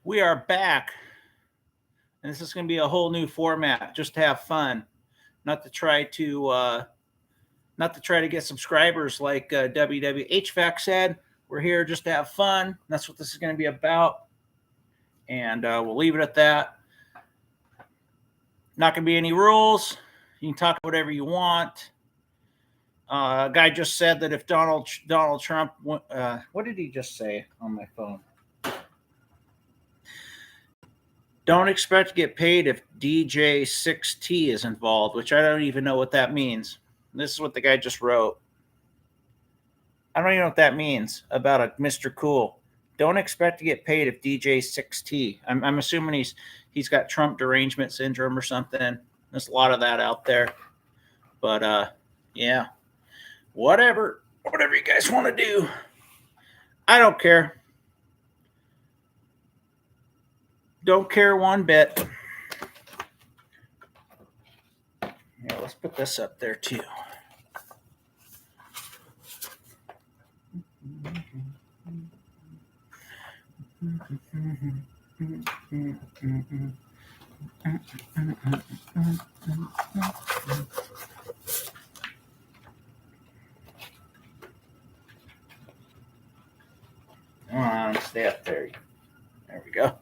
We are back, and this is going to be a whole new format, just to have fun, not to try to get subscribers like Hvac said. We're here just to have fun. That's what this is going to be about, and we'll leave it at that. Not going to be any rules. You can talk whatever you want. A guy just said that if Donald Trump, what did he just say on my phone? Don't expect to get paid if DJ 6T is involved, which I don't even know what that means. This is what the guy just wrote. I don't even know what that means about a Mr. Cool. Don't expect to get paid if DJ 6T. I'm assuming he's got Trump derangement syndrome or something. There's a lot of that out there. But yeah. Whatever you guys want to do. I don't care. Don't care one bit. Yeah, let's put this up there too. Come on, stay up there. There we go.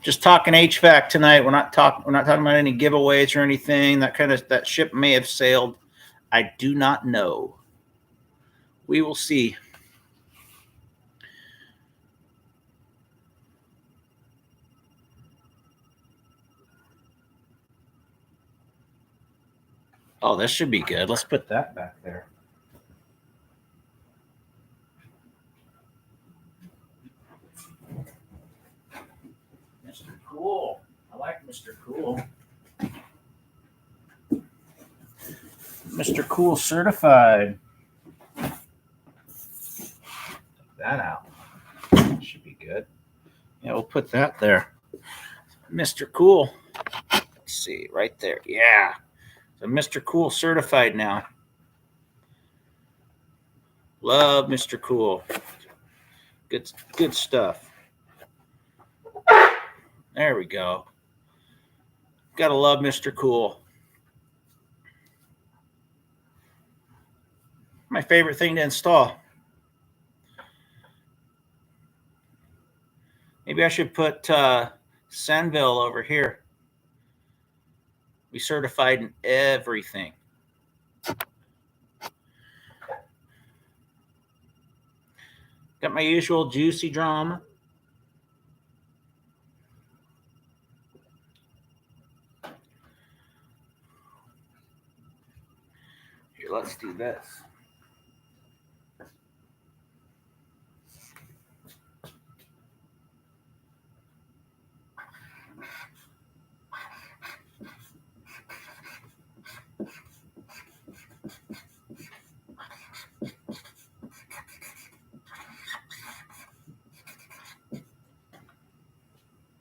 Just talking HVAC tonight. We're not talking about any giveaways or anything. That ship may have sailed. I do not know. We will see. Oh, this should be good. Let's put that back there. Mr. Cool. I like Mr. Cool. Mr. Cool certified. Take that out. That should be good. Yeah, we'll put that there. Mr. Cool. Let's see, right there. Yeah. So Mr. Cool certified now. Love Mr. Cool. Good stuff. There we go. Gotta love Mr. Cool. My favorite thing to install. Maybe I should put Senville over here. We certified in everything. Got my usual juicy drama. Here, let's do this.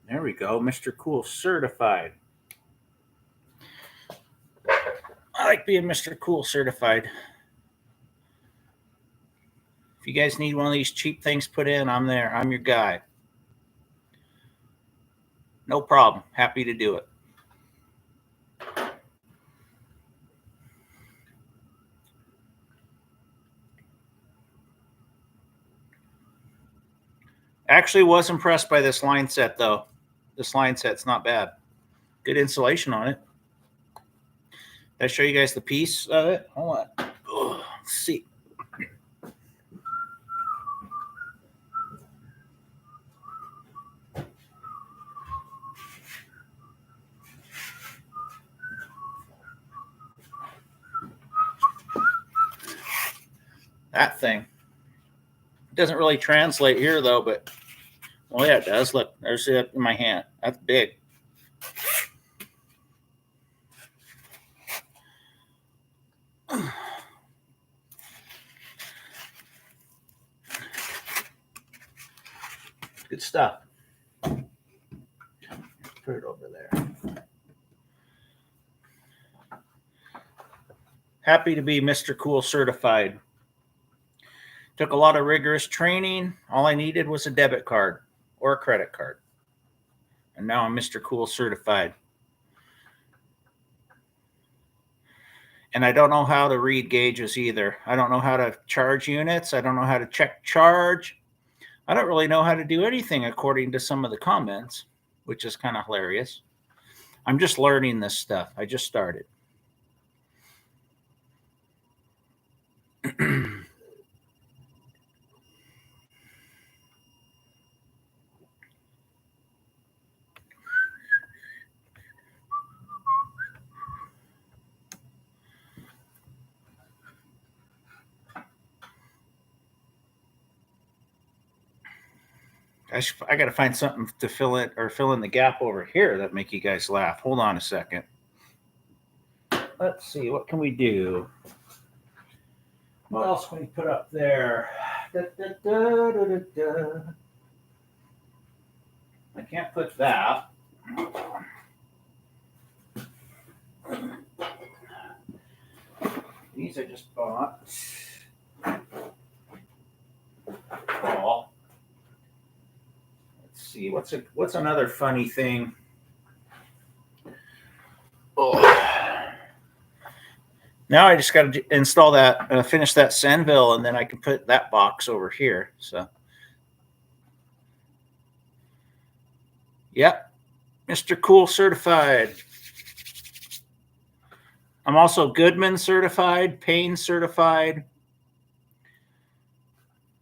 There we go, Mr. Cool certified. I like being Mr. Cool certified. If you guys need one of these cheap things put in, I'm there. I'm your guy. No problem. Happy to do it. Actually was impressed by this line set, though. This line set's not bad. Good insulation on it. Did I show you guys the piece of it? Hold on. Oh, let's see. That thing. It doesn't really translate here though, but well, yeah, it does. Look, there's it in my hand. That's big. Good stuff. Put it over there. Happy to be Mr. Cool certified. Took a lot of rigorous training. All I needed was a debit card or a credit card. And now I'm Mr. Cool certified. And I don't know how to read gauges either. I don't know how to charge units. I don't know how to check charge. I don't really know how to do anything according to some of the comments, which is kind of hilarious. I'm just learning this stuff. I just started. I got to find something to fill in the gap over here that make you guys laugh. Hold on a second. Let's see, what can we do? What else can we put up there? Da, da, da, da, da, da. I can't put that. These I just bought. Oh. Let's see, what's another funny thing? Oh. Now I just got to install that, finish that Senville, and then I can put that box over here. So, yep, Mr. Cool certified. I'm also Goodman certified, Payne certified.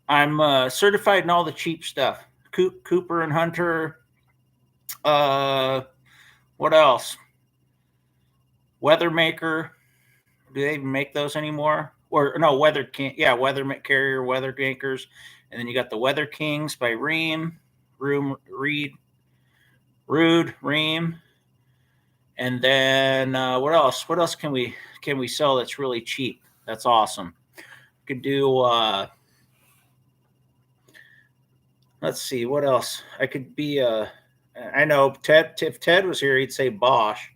I'm certified in all the cheap stuff. Cooper and Hunter. What else? Weathermaker. Do they even make those anymore? Or no, Weather Carrier, Weather Makers. And then you got the Weather Kings by Ream, Rude, Ream. And then what else? What else can we sell that's really cheap? That's awesome. We could do let's see, what else? I could be I know if Ted was here, he'd say Bosch.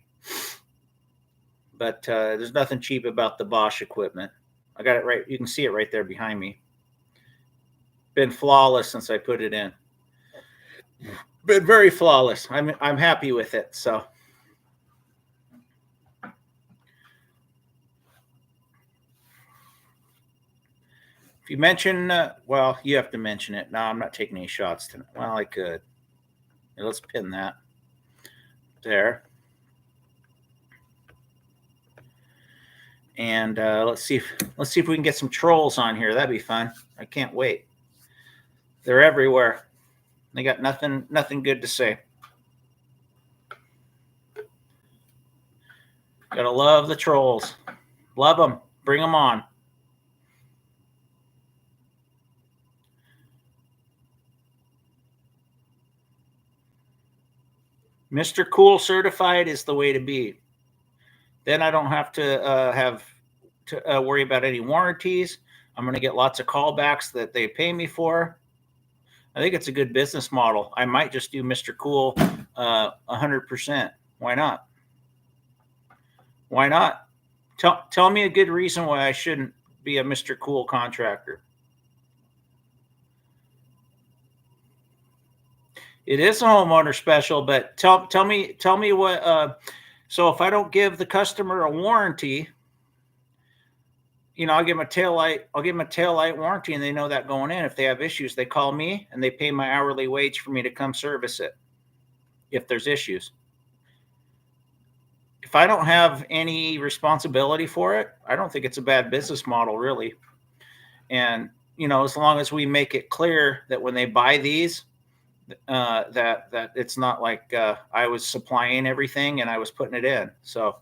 But there's nothing cheap about the Bosch equipment. I got it right. You can see it right there behind me. Been flawless since I put it in. Been very flawless. I'm happy with it. So if you mention, well, you have to mention it. No, I'm not taking any shots tonight. Well, I could. Here, let's pin that there. And let's see if we can get some trolls on here. That'd be fun. I can't wait. They're everywhere. They got nothing good to say. Gotta love the trolls. Love them. Bring them on. Mr. Cool certified is the way to be. Then I don't have to worry about any warranties. I'm going to get lots of callbacks that they pay me for. I think it's a good business model. I might just do Mr. Cool 100%. Why not? Why not? Tell me a good reason why I shouldn't be a Mr. Cool contractor. It is a homeowner special, but tell me what. So if I don't give the customer a warranty, I'll give them a taillight warranty, and they know that going in. If they have issues, they call me and they pay my hourly wage for me to come service it if there's issues. if I don't have any responsibility for it, I don't think it's a bad business model, really. And as long as we make it clear that when they buy these, that it's not like I was supplying everything and I was putting it in. So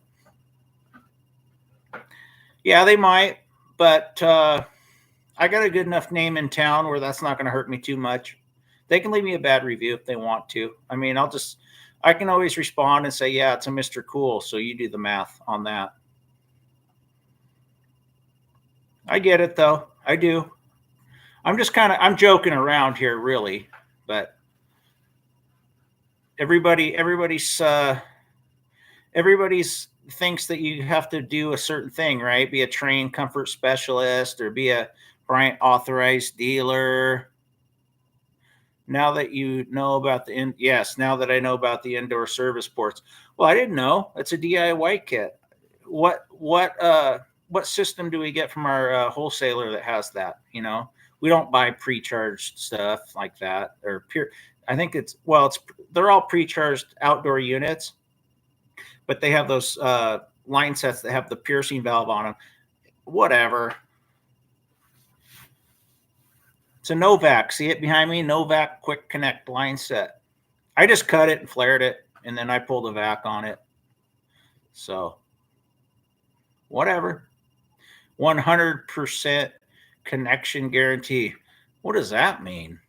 yeah, they might, but I got a good enough name in town where that's not going to hurt me too much. They can leave me a bad review if they want to. I mean, I can always respond and say, yeah, it's a Mr. Cool. So you do the math on that. I get it though. I do. I'm joking around here really, but everybody's thinks that you have to do a certain thing, right? Be a trained comfort specialist or be a Bryant authorized dealer. Now that you know about now that I know about the indoor service ports. Well, I didn't know. It's a DIY kit. What system do we get from our wholesaler that has that? We don't buy pre-charged stuff like that or pure. I think they're all pre-charged outdoor units, but they have those line sets that have the piercing valve on them. Whatever. It's a Hvac. See it behind me? Hvac Quick Connect line set. I just cut it and flared it, and then I pulled a vac on it. So, whatever. 100% connection guarantee. What does that mean?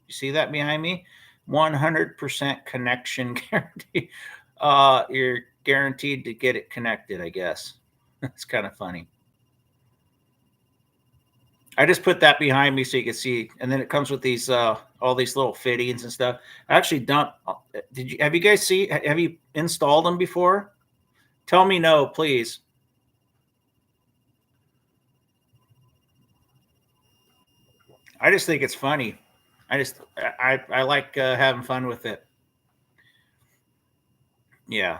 You see that behind me? 100% connection guarantee. You're guaranteed to get it connected, I guess. That's kind of funny. I just put that behind me so you can see, and then it comes with these all these little fittings and stuff. I actually dumped. Have you guys have you installed them before? Tell me no, please. I just think it's funny. I like having fun with it. Yeah.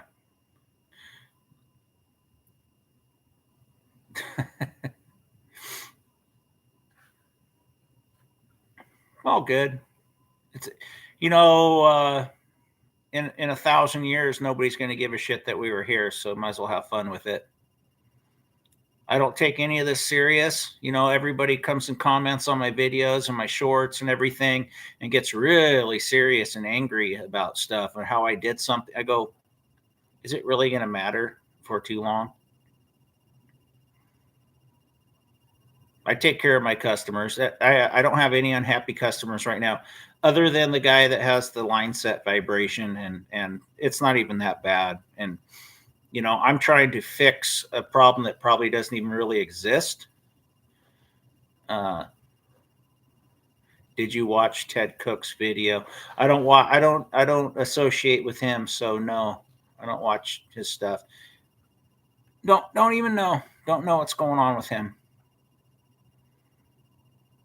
All good. It's in 1,000 years, nobody's going to give a shit that we were here, so might as well have fun with it. I don't take any of this serious. Everybody comes and comments on my videos and my shorts and everything and gets really serious and angry about stuff or how I did something. I go, is it really going to matter for too long? I take care of my customers. I don't have any unhappy customers right now, other than the guy that has the line set vibration, and it's not even that bad. And I'm trying to fix a problem that probably doesn't even really exist. Did you watch Ted Cook's video? I don't associate with him, so no, I don't watch his stuff. Don't even know. Don't know what's going on with him.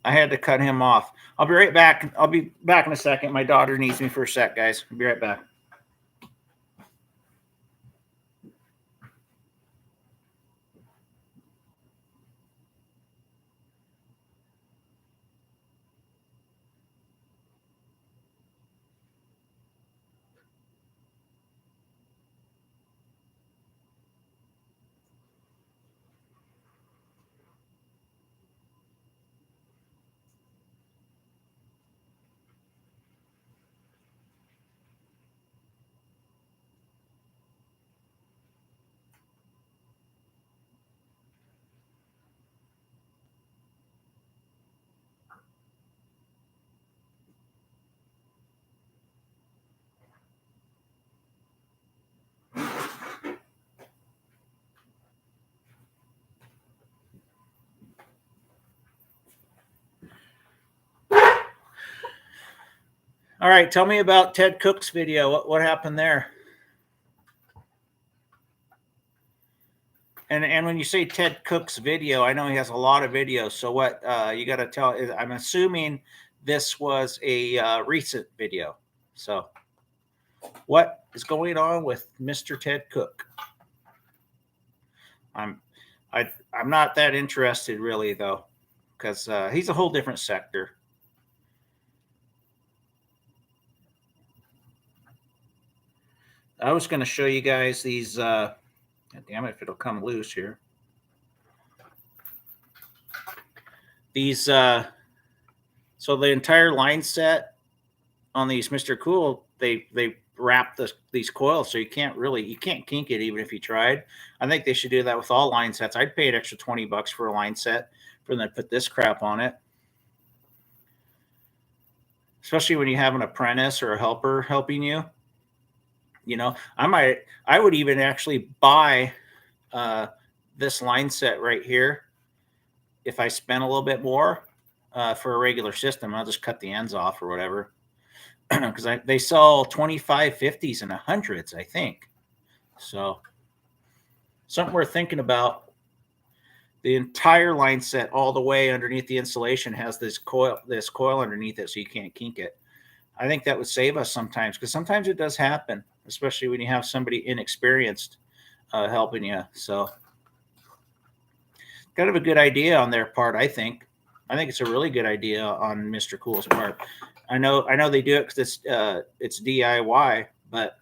I had to cut him off. I'll be right back. I'll be back in a second. My daughter needs me for a sec, guys. I'll be right back. All right, tell me about Ted Cook's video. What happened there? And when you say Ted Cook's video, I know he has a lot of videos. So what you got to tell? I'm assuming this was a recent video. So what is going on with Mr. Ted Cook? I'm not that interested really though, because he's a whole different sector. I was going to show you guys these. Damn it, if it'll come loose here. These. So the entire line set on these Mr. Cool, they wrap these coils, so you can't kink it even if you tried. I think they should do that with all line sets. I'd pay an extra $20 for a line set for them to put this crap on it. Especially when you have an apprentice or a helper helping you. You know, I would even actually buy this line set right here if I spent a little bit more for a regular system. I'll just cut the ends off or whatever, because they sell 2550s and 100s, I think. So something worth thinking about. The entire line set all the way underneath the insulation has this coil underneath it, so you can't kink it. I think that would save us sometimes, because sometimes it does happen, especially when you have somebody inexperienced helping you. So kind of a good idea on their part, I think. I think it's a really good idea on Mr. Cool's part. I know they do it because it's DIY, but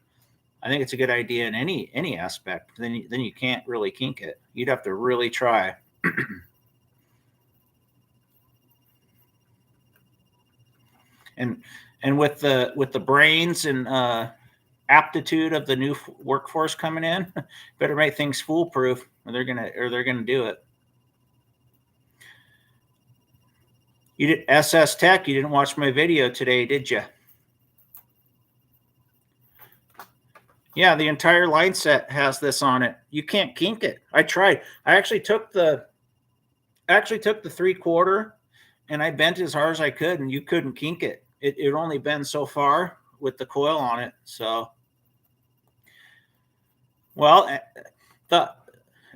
I think it's a good idea in any aspect. Then you can't really kink it. You'd have to really try. and with the brains and aptitude of the new workforce coming in, better make things foolproof, or they're gonna do it. You did SS Tech. You didn't watch my video today, did you? Yeah, the entire line set has this on it. You can't kink it. I tried. I actually took the 3/4 and I bent as hard as I could, and you couldn't kink it. It only bends so far with the coil on it. So, well, the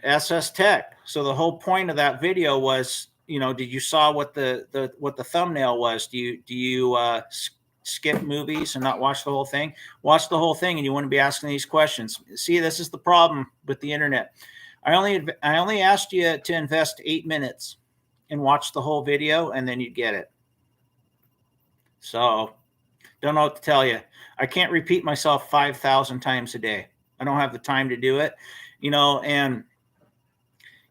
SS Tech. So the whole point of that video was, did you saw what the thumbnail was? Do you skip movies and not watch the whole thing? Watch the whole thing, and you wouldn't be asking these questions. See, this is the problem with the internet. I only asked you to invest 8 minutes and watch the whole video, and then you'd get it. So, don't know what to tell you. I can't repeat myself 5,000 times a day. I don't have the time to do it, and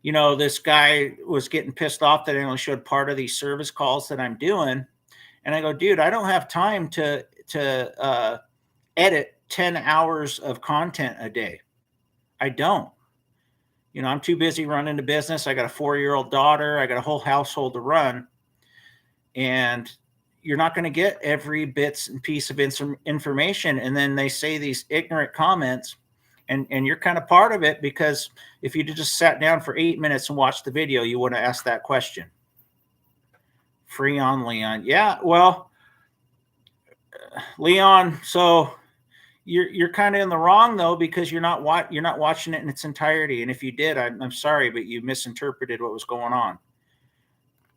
this guy was getting pissed off that I only showed part of these service calls that I'm doing. And I go, dude, I don't have time to edit 10 hours of content a day. I don't. I'm too busy running the business. I got a 4-year-old daughter. I got a whole household to run. And you're not going to get every bits and piece of information. And then they say these ignorant comments, and you're kind of part of it, because if you just sat down for 8 minutes and watched the video, you would have asked that question. Free on Leon. Yeah, well, Leon, so you're kind of in the wrong, though, because you're not watching it in its entirety. And if you did, I'm sorry, but you misinterpreted what was going on.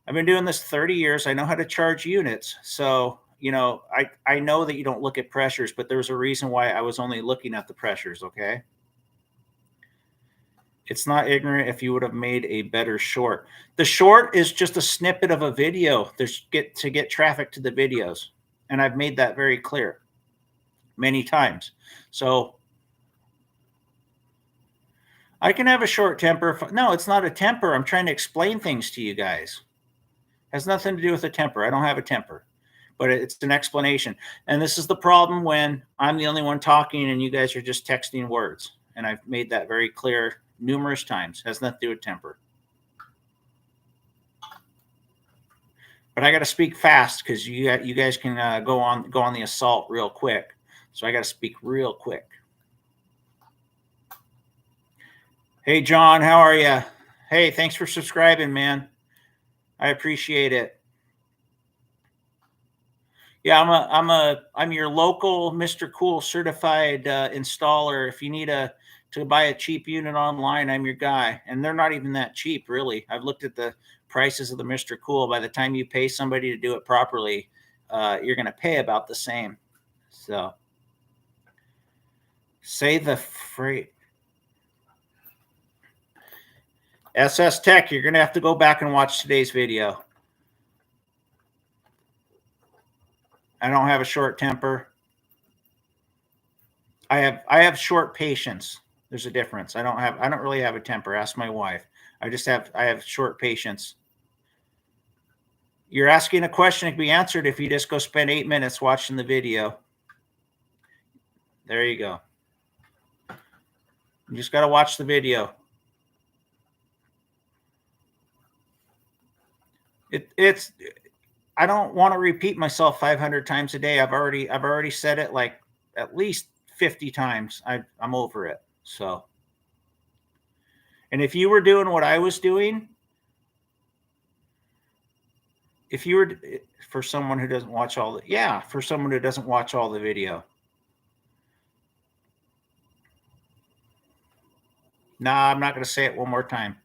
I've been doing this 30 years. I know how to charge units. So, I know that you don't look at pressures, but there's a reason why I was only looking at the pressures, okay? It's not ignorant if you would have made a better short. The short is just a snippet of a video. To get traffic to the videos. And I've made that very clear many times. So I can have a short temper. No, it's not a temper. I'm trying to explain things to you guys. It has nothing to do with a temper. I don't have a temper, but it's an explanation. And this is the problem when I'm the only one talking and you guys are just texting words. And I've made that very clear numerous times. It has nothing to do with temper. But I got to speak fast, because you guys can go on the assault real quick. So I got to speak real quick. Hey, John, how are you? Hey, thanks for subscribing, man. I appreciate it. Yeah, I'm your local Mr. Cool certified installer. If you need to buy a cheap unit online, I'm your guy. And they're not even that cheap, really. I've looked at the prices of the Mr. Cool. By the time you pay somebody to do it properly, you're going to pay about the same. So say the free SS Tech, you're going to have to go back and watch today's video. I don't have a short temper. I have short patience. There's a difference. I don't really have a temper. Ask my wife. I have short patience. You're asking a question that can be answered if you just go spend 8 minutes watching the video. There you go. You just got to watch the video. It's I don't want to repeat myself 500 times a day. I've already said it like at least 50 times. I'm over it. So, and if you were doing what I was doing, if you were for someone who doesn't watch all the for someone who doesn't watch all the video. Nah, I'm not going to say it one more time.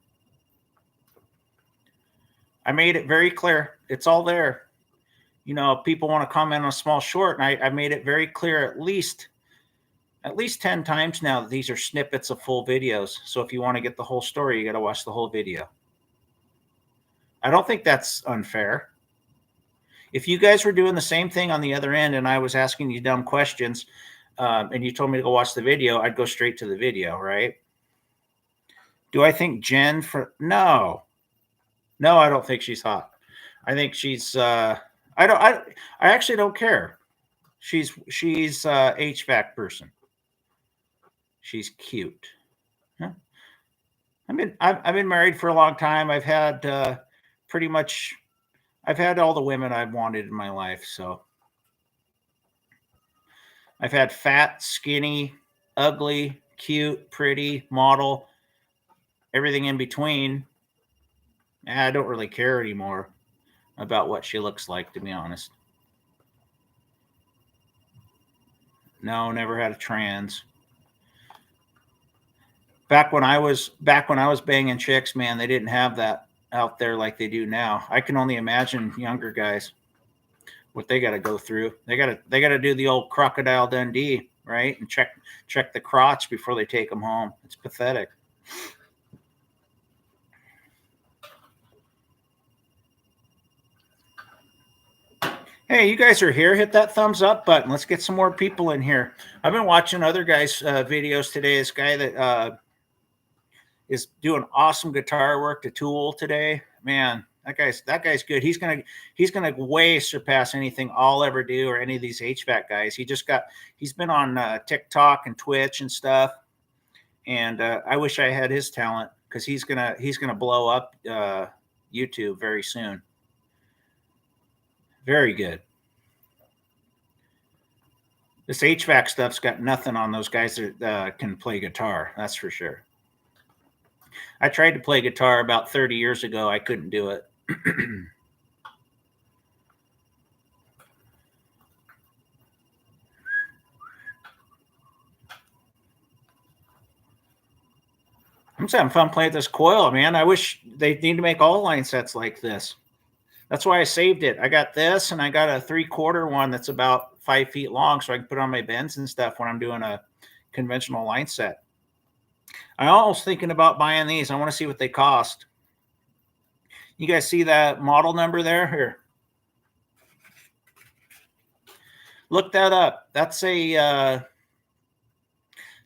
I made it very clear. It's all there. You know, people want to comment on a small short, and I made it very clear at least 10 times now that these are snippets of full videos. So if you want to get the whole story, you got to watch the whole video. I don't think that's unfair. If you guys were doing the same thing on the other end and I was asking you dumb questions and you told me to go watch the video, I'd go straight to the video, right? Do I think Jen no, I don't think she's hot. I think she's, I actually don't care. She's HVAC person. She's cute. Huh? I've been married for a long time. I've had I've had all the women I've wanted in my life. So I've had fat, skinny, ugly, cute, pretty, model, everything in between. I don't really care anymore about what she looks like, to be honest. No, never had a trans. Back when I was banging chicks, man, they didn't have that out there like they do now. I can only imagine younger guys what they got to go through. They got to do the old Crocodile Dundee, right? And check the crotch before they take them home. It's pathetic. Hey, you guys are here. Hit that thumbs up button. Let's get some more people in here. I've been watching other guys' videos today. This guy that is doing awesome guitar work to Tool today. Man, that guy's good. He's gonna way surpass anything I'll ever do or any of these HVAC guys. He's been on TikTok and Twitch and stuff. And I wish I had his talent because he's gonna blow up YouTube very soon. Very good. This HVAC stuff's got nothing on those guys that can play guitar. That's for sure. I tried to play guitar about 30 years ago. I couldn't do it. I'm just having fun playing with this coil, man. I wish they need to make all line sets like this. That's why I saved it. I got this, and I got a 3/4 one that's about 5 feet long, so I can put on my bends and stuff when I'm doing a conventional line set. I'm almost thinking about buying these. I want to see what they cost. You guys see that model number there? Here. Look that up. That's it's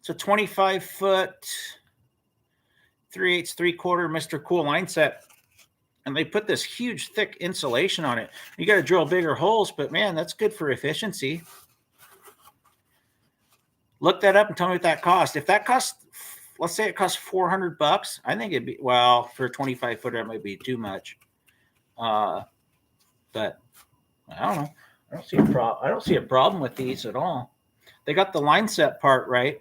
a 25-foot 3/8 3/4 Mr. Cool line set. And they put this huge, thick insulation on it. You got to drill bigger holes, but man, that's good for efficiency. Look that up and tell me what that cost. If that costs, let's say it costs $400, I think it'd be, well, for a 25-footer, it might be too much. But I don't know. I don't see a problem with these at all. They got the line set part right.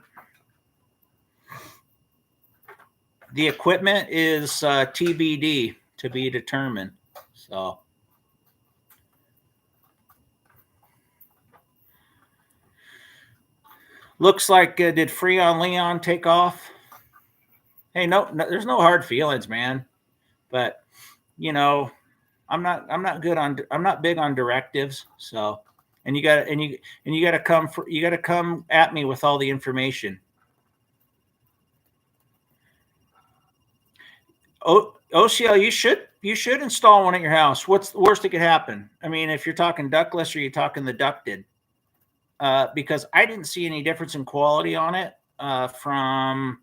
The equipment is TBD, to be determined. So looks like did Freon Leon take off? Hey, no, there's no hard feelings, man. But you know, I'm not big on directives. So, and you got to come at me with all the information. OCL, you should install one at your house. What's the worst that could happen? I mean, if you're talking ductless or you're talking the ducted. because I didn't see any difference in quality on it from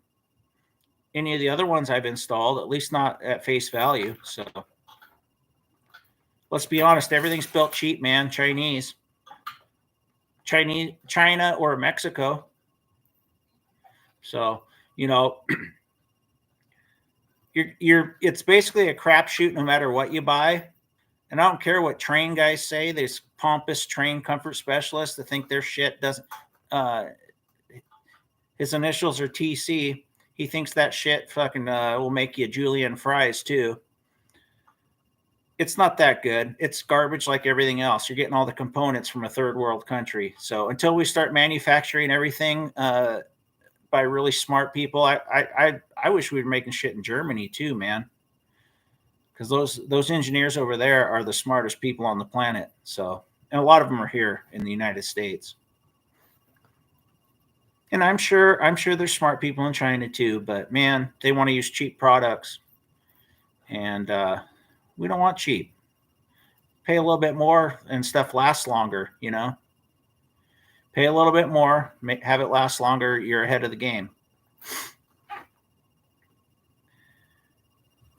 any of the other ones I've installed, at least not at face value. So let's be honest, everything's built cheap, man. China or Mexico. So, it's basically a crapshoot no matter what you buy. And I don't care what train guys say. There's pompous train comfort specialists that think their shit doesn't. His initials are TC. He thinks that shit fucking will make you julienne fries too. It's not that good. It's garbage like everything else. You're getting all the components from a third world country. So until we start manufacturing everything by really smart people, I wish we were making shit in Germany too, man. Because those engineers over there are the smartest people on the planet. So, and a lot of them are here in the United States. And I'm sure there's smart people in China too, but man, they want to use cheap products, and we don't want cheap. Pay a little bit more, and stuff lasts longer. Pay a little bit more, have it last longer. You're ahead of the game.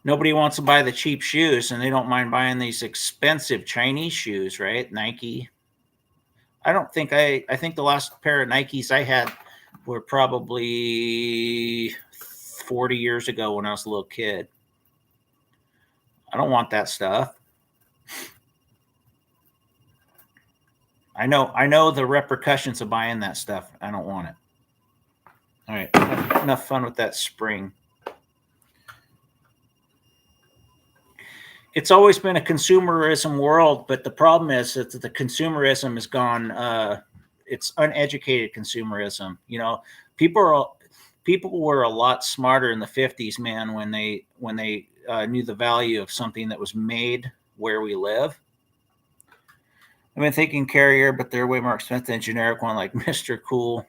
Nobody wants to buy the cheap shoes, and they don't mind buying these expensive Chinese shoes, right? Nike. I think the last pair of Nikes I had were probably 40 years ago when I was a little kid. I don't want that stuff. I know the repercussions of buying that stuff. I don't want it. All right, enough fun with that spring. It's always been a consumerism world, but the problem is that the consumerism has gone. It's uneducated consumerism. People were a lot smarter in the 50s, man, when they knew the value of something that was made where we live. I've been thinking Carrier, but they're way more expensive than a generic one like Mr. Cool.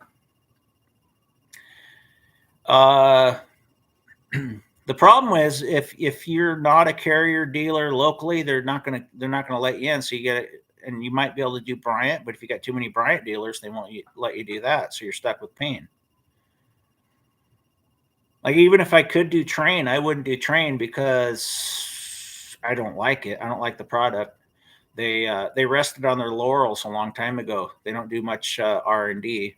The problem is if you're not a Carrier dealer locally, they're not gonna let you in. So you get it, and you might be able to do Bryant, but if you got too many Bryant dealers, they won't let you do that. So you're stuck with pain. Like even if I could do Train, I wouldn't do Train because I don't like it. I don't like the product. They rested on their laurels a long time ago. They don't do much R&D,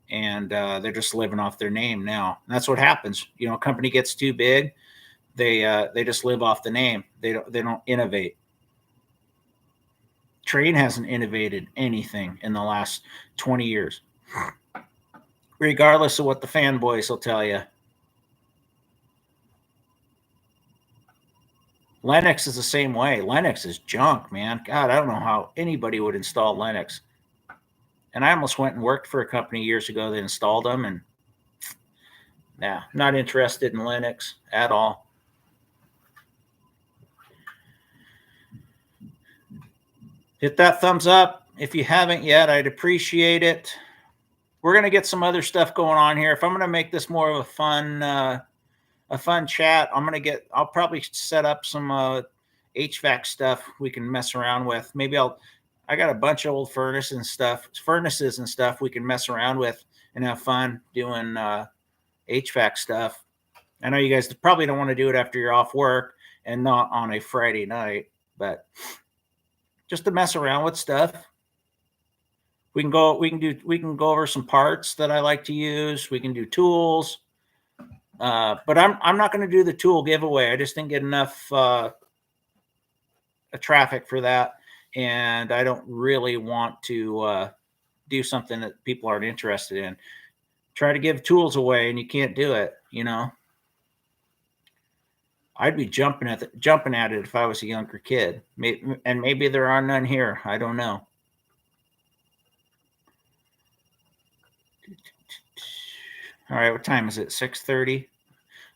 and they're just living off their name now. And that's what happens. A company gets too big, they just live off the name. They don't innovate. Train hasn't innovated anything in the last 20 years, regardless of what the fanboys will tell you. Linux is the same way. Linux is junk, man. God, I don't know how anybody would install Linux. And I almost went and worked for a company years ago that installed them, and not interested in Linux at all. Hit that thumbs up if you haven't yet. I'd appreciate it. We're going to get some other stuff going on here. If I'm going to make this more of a fun chat, I'll probably set up some HVAC stuff we can mess around with. Maybe I got a bunch of old furnaces and stuff we can mess around with and have fun doing HVAC stuff. I know you guys probably don't want to do it after you're off work and not on a Friday night, but just to mess around with stuff. We can go over some parts that I like to use. We can do tools. But I'm not going to do the tool giveaway. I just didn't get enough traffic for that, and I don't really want to do something that people aren't interested in. Try to give tools away, and you can't do it. I'd be jumping at it if I was a younger kid. Maybe there are none here. I don't know. All right, what time is it? 6:30.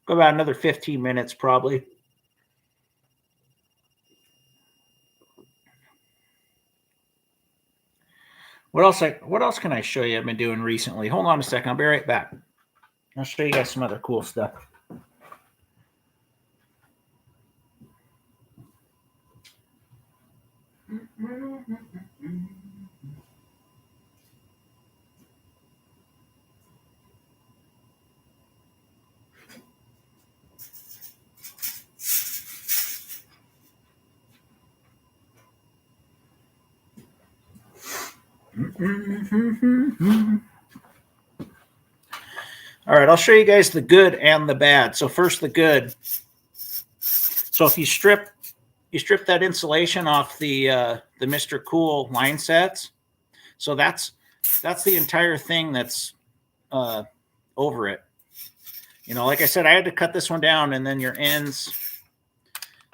Go about another 15 minutes, probably. What else can I show you I've been doing recently? Hold on a second. I'll be right back. I'll show you guys some other cool stuff. All right, I'll show you guys the good and the bad. So first, the good. So if you strip that insulation off the Mr. Cool line sets, so that's the entire thing that's over it. You know, like I said, I had to cut this one down, and then your ends,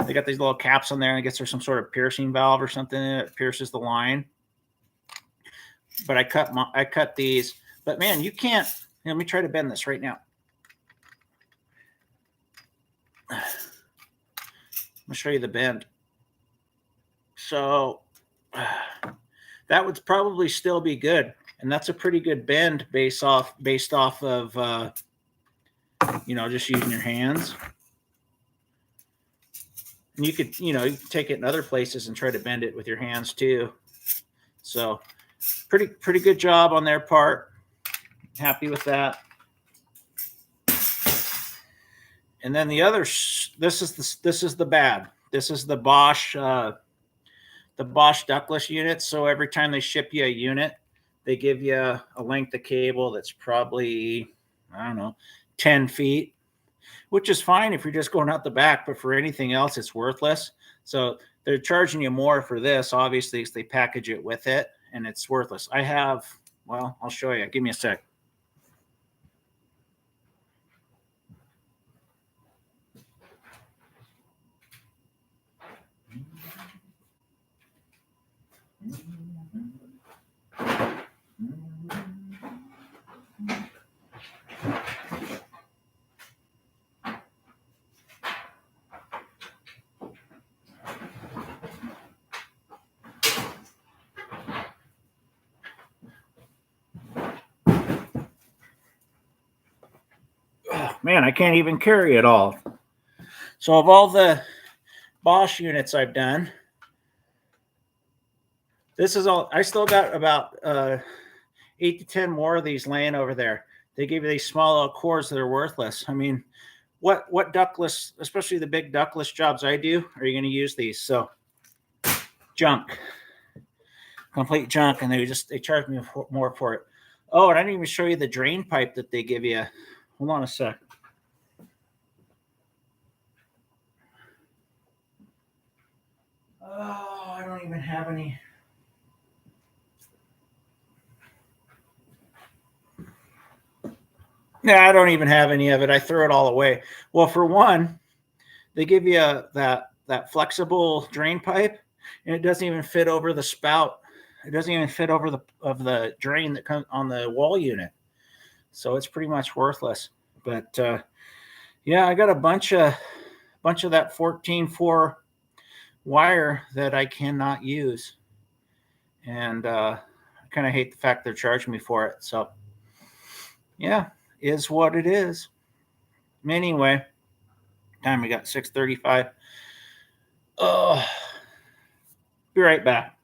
they got these little caps on there. I guess there's some sort of piercing valve or something that pierces the line. But I cut these. But man, you can't. Let me try to bend this right now. I'm gonna show you the bend. So that would probably still be good, and that's a pretty good bend based off of you know, just using your hands. And you could, you know, you can take it in other places and try to bend it with your hands too. So pretty good job on their part. Happy with that. And then the other, this is the bad. This is the Bosch ductless unit. So every time they ship you a unit, they give you a length of cable that's probably, I don't know, 10 feet, which is fine if you're just going out the back, but for anything else, it's worthless. So they're charging you more for this, obviously, because they package it with it, and it's worthless. I have, well, I'll show you. Give me a sec. Oh, man, I can't even carry it all. So of all the Bosch units I've done, this is all. I still got about 8 to 10 more of these laying over there. They give you these small little cords that are worthless. I mean, what ductless, especially the big ductless jobs I do, are you going to use these? So junk, complete junk, and they charge me more for it. Oh, and I didn't even show you the drain pipe that they give you. Hold on a sec. Oh, I don't even have any. Yeah, I don't even have any of it. I threw it all away. Well, for one, they give you that flexible drain pipe, and it doesn't even fit over the spout. It doesn't even fit over the drain that comes on the wall unit. So it's pretty much worthless. But yeah, I got a bunch of that 14-4 wire that I cannot use, and I kind of hate the fact they're charging me for it. So yeah, is what it is. Anyway, time we got 6:35. Oh, be right back.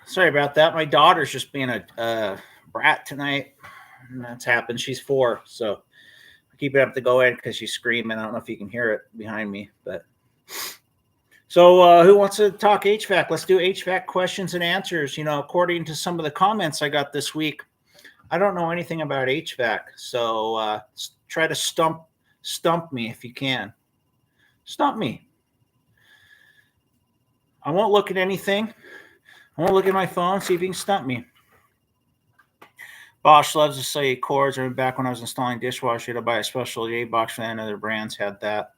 Sorry about that. My daughter's just being a brat tonight. And that's happened. She's 4, so I keep it up to go in because she's screaming. I don't know if you can hear it behind me, but so who wants to talk HVAC? Let's do HVAC questions and answers. You know, according to some of the comments I got this week, I don't know anything about HVAC, so try to stump me if you can. Stump me. I won't look at anything. I won't look at my phone. See if you can stump me. Bosch loves to say cords. I remember back when I was installing dishwasher, you had to buy a special J box, and other brands had that.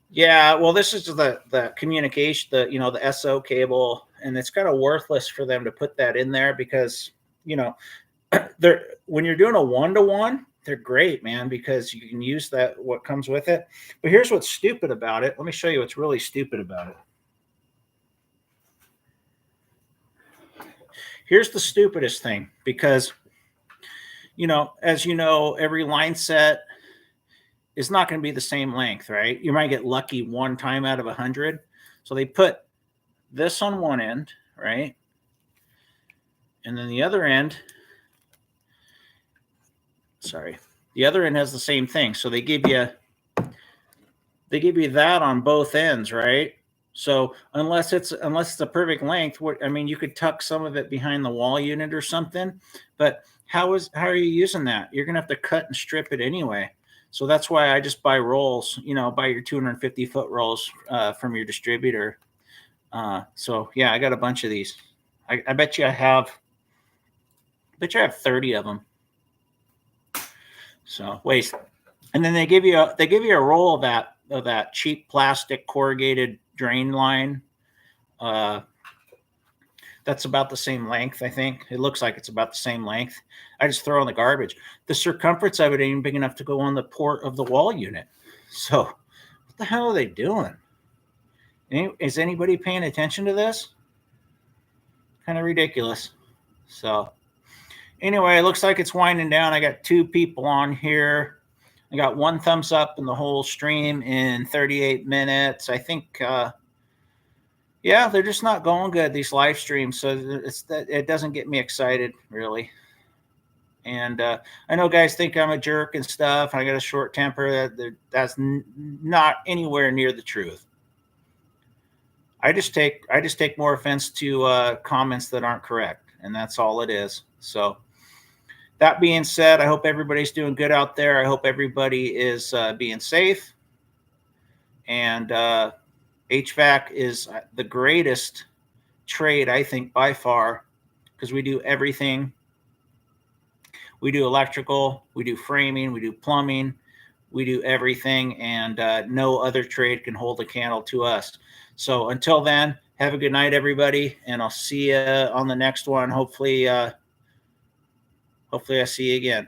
Yeah, well, this is the communication, the SO cable, and it's kind of worthless for them to put that in there because, you know, when you're doing a 1-to-1, they're great, man, because you can use that what comes with it. But here's what's stupid about it. Let me show you what's really stupid about it. Here's the stupidest thing, because as you know, every line set is not going to be the same length, right? You might get lucky one time out of 100. So they put this on one end, right? And then the other end, the other end has the same thing. So they give you that on both ends, right? So unless it's a perfect length, you could tuck some of it behind the wall unit or something, but how are you using that? You're gonna have to cut and strip it anyway. So that's why I just buy rolls, buy your 250 foot rolls from your distributor. So yeah, I got a bunch of these. I bet you I have 30 of them. So waste. And then they give you a roll of that cheap plastic corrugated drain line. That's about the same length, I think. It looks like it's about the same length. I just throw in the garbage. The circumference of it ain't even big enough to go on the port of the wall unit. So what the hell are they doing? Is anybody paying attention to this? Kind of ridiculous. So anyway, it looks like it's winding down. I got 2 people on here. I got 1 thumbs up in the whole stream in 38 minutes. I think, yeah, they're just not going good, these live streams. So it doesn't get me excited, really. And I know guys think I'm a jerk and stuff. I got a short temper. That's not anywhere near the truth. I just take more offense to comments that aren't correct, and that's all it is. So that being said, I hope everybody's doing good out there. I hope everybody is being safe. And HVAC is the greatest trade, I think, by far, because we do everything. We do electrical, we do framing, we do plumbing, we do everything, and no other trade can hold a candle to us. So until then, have a good night, everybody, and I'll see you on the next one. Hopefully I see you again.